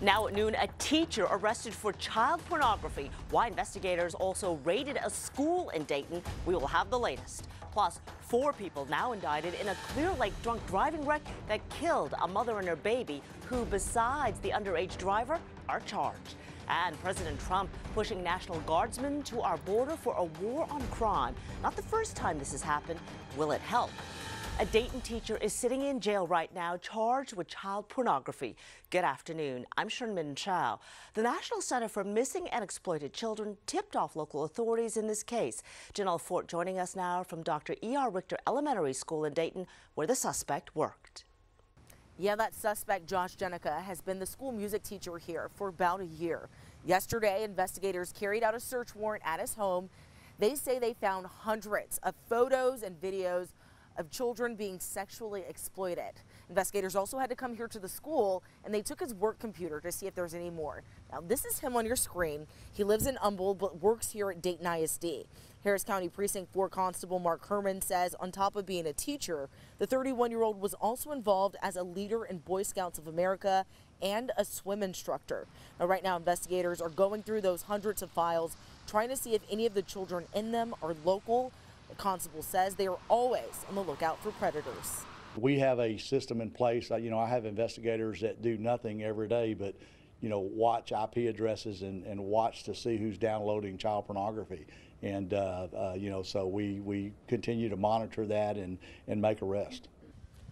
Now at noon, a teacher arrested for child pornography. Why investigators also raided a school in Dayton. We will have the latest. Plus, 4 people now indicted in a Clear Lake drunk driving wreck that killed a mother and her baby, who, besides the underage driver, are charged. And President Trump pushing National Guardsmen to our border for a war on crime. Not the first time this has happened. Will it help? A Dayton teacher is sitting in jail right now, charged with child pornography. Good afternoon. I'm Sherman Chow. The National Center for Missing and Exploited Children tipped off local authorities in this case. Janelle Fort joining us now from Dr. E.R. Richter Elementary School in Dayton, where the suspect worked. Yeah, that suspect, Josh Jenica, has been the school music teacher here for about a year. Yesterday, investigators carried out a search warrant at his home. They say they found hundreds of photos and videos of children being sexually exploited. Investigators also had to come here to the school, and they took his work computer to see if there's any more. Now, this is him on your screen. He lives in Humboldt but works here at Dayton ISD. Harris County Precinct 4 Constable Mark Herman says on top of being a teacher, the 31-year-old was also involved as a leader in Boy Scouts of America and a swim instructor. Now, right now, investigators are going through those hundreds of files, trying to see if any of the children in them are local. The constable says they are always on the lookout for predators. We have a system in place. I have investigators that do nothing every day but, watch IP addresses and watch to see who's downloading child pornography. And, so we continue to monitor that and make arrests.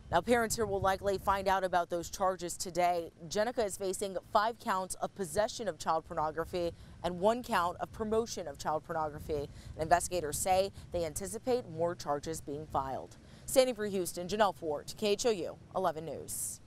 Now, parents here will likely find out about those charges today. Jenica is facing 5 counts of possession of child pornography and 1 count of promotion of child pornography. And investigators say they anticipate more charges being filed. Standing for Houston, Janelle Fort, KHOU 11 News.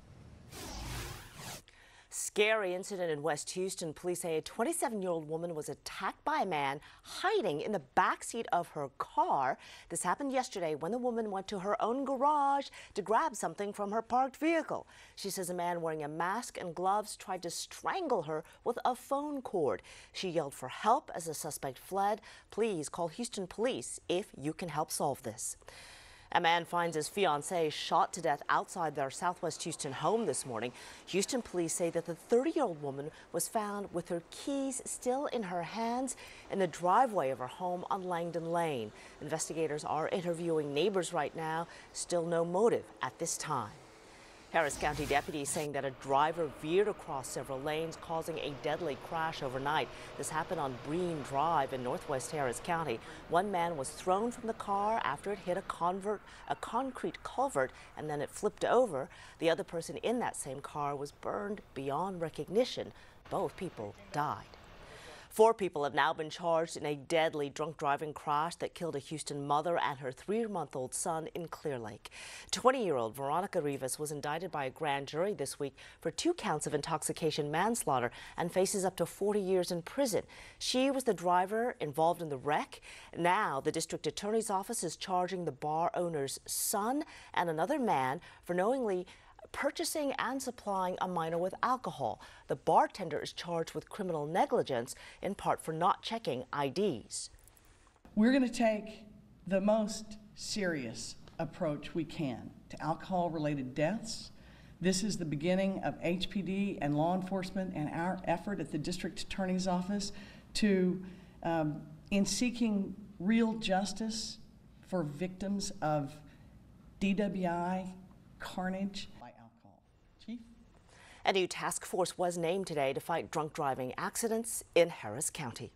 Scary incident in West Houston. Police say a 27-year-old woman was attacked by a man hiding in the backseat of her car. This happened yesterday when the woman went to her own garage to grab something from her parked vehicle. She says a man wearing a mask and gloves tried to strangle her with a phone cord. She yelled for help as the suspect fled. Please call Houston police if you can help solve this. A man finds his fiancée shot to death outside their Southwest Houston home this morning. Houston police say that the 30-year-old woman was found with her keys still in her hands in the driveway of her home on Langdon Lane. Investigators are interviewing neighbors right now. Still no motive at this time. Harris County deputies saying that a driver veered across several lanes, causing a deadly crash overnight. This happened on Breen Drive in northwest Harris County. One man was thrown from the car after it hit a concrete culvert, and then it flipped over. The other person in that same car was burned beyond recognition. Both people died. 4 people have now been charged in a deadly drunk driving crash that killed a Houston mother and her 3-month-old son in Clear Lake. 20-year-old Veronica Rivas was indicted by a grand jury this week for 2 counts of intoxication manslaughter and faces up to 40 years in prison. She was the driver involved in the wreck. Now the district attorney's office is charging the bar owner's son and another man for knowingly purchasing and supplying a minor with alcohol. The bartender is charged with criminal negligence, in part for not checking IDs. We're going to take the most serious approach we can to alcohol-related deaths. This is the beginning of HPD and law enforcement and our effort at the district attorney's office to, in seeking real justice for victims of DWI, carnage. A new task force was named today to fight drunk driving accidents in Harris County.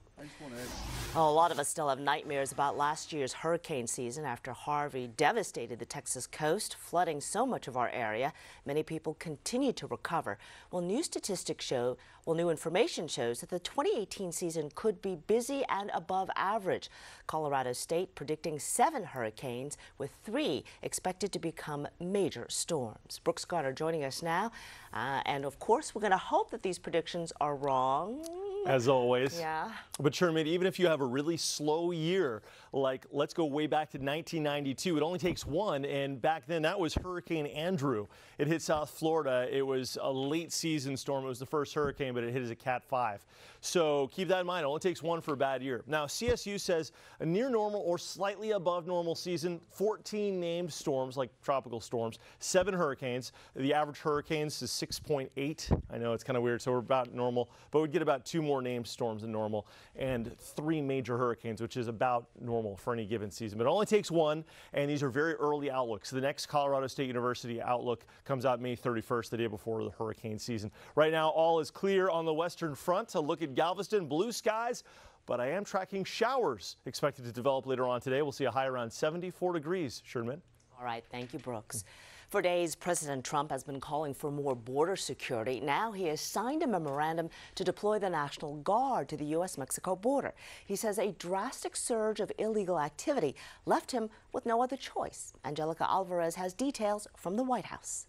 A lot of us still have nightmares about last year's hurricane season after Harvey devastated the Texas coast, flooding so much of our area. Many people continue to recover. Well, new information shows that the 2018 season could be busy and above average. Colorado State predicting 7 hurricanes, with 3 expected to become major storms. Brooks Garner joining us now. And of course, we're going to hope that these predictions are wrong. As always. Yeah. But Sherman, even if you have a really slow year, like let's go way back to 1992, it only takes one, and back then that was Hurricane Andrew. It hit South Florida. It was a late season storm. It was the first hurricane, but it hit as a Cat 5. So keep that in mind. It only takes one for a bad year. Now, CSU says a near normal or slightly above normal season, 14 named storms, like tropical storms, 7 hurricanes. The average hurricanes is 6.8. I know it's kind of weird, so we're about normal, but we'd get about 2 more named storms than normal, and 3 major hurricanes, which is about normal for any given season. But it only takes one, and these are very early outlooks. The next Colorado State University outlook comes out May 31st, the day before the hurricane season. Right now, all is clear on the western front. A look at Galveston, blue skies, but I am tracking showers expected to develop later on today. We'll see a high around 74 degrees. Sherman. All right, thank you, Brooks. For days, President Trump has been calling for more border security. Now he has signed a memorandum to deploy the National Guard to the U.S.-Mexico border. He says a drastic surge of illegal activity left him with no other choice. Angelica Alvarez has details from the White House.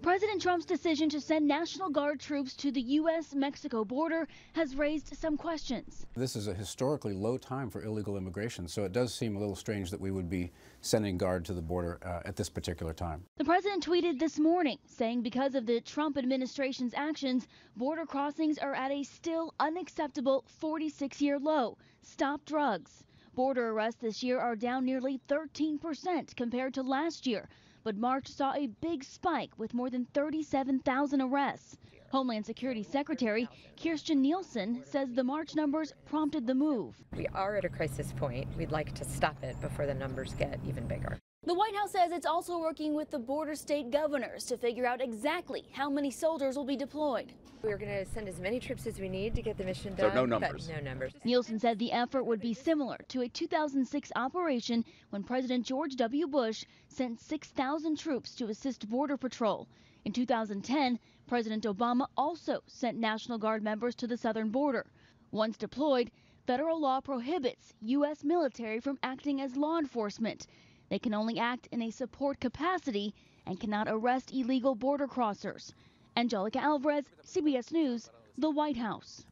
President Trump's decision to send National Guard troops to the U.S.-Mexico border has raised some questions. This is a historically low time for illegal immigration, so it does seem a little strange that we would be sending Guard to the border at this particular time. The president tweeted this morning, saying because of the Trump administration's actions, border crossings are at a still unacceptable 46-year low. Stop drugs. Border arrests this year are down nearly 13% compared to last year. But March saw a big spike with more than 37,000 arrests. Homeland Security Secretary Kirstjen Nielsen says the March numbers prompted the move. We are at a crisis point. We'd like to stop it before the numbers get even bigger. The White House says it's also working with the border state governors to figure out exactly how many soldiers will be deployed. We're going to send as many troops as we need to get the mission done. So no numbers. No numbers. Nielsen said the effort would be similar to a 2006 operation when President George W. Bush sent 6,000 troops to assist Border Patrol. In 2010, President Obama also sent National Guard members to the southern border. Once deployed, federal law prohibits U.S. military from acting as law enforcement. They can only act in a support capacity and cannot arrest illegal border crossers. Angelica Alvarez, CBS News, the White House.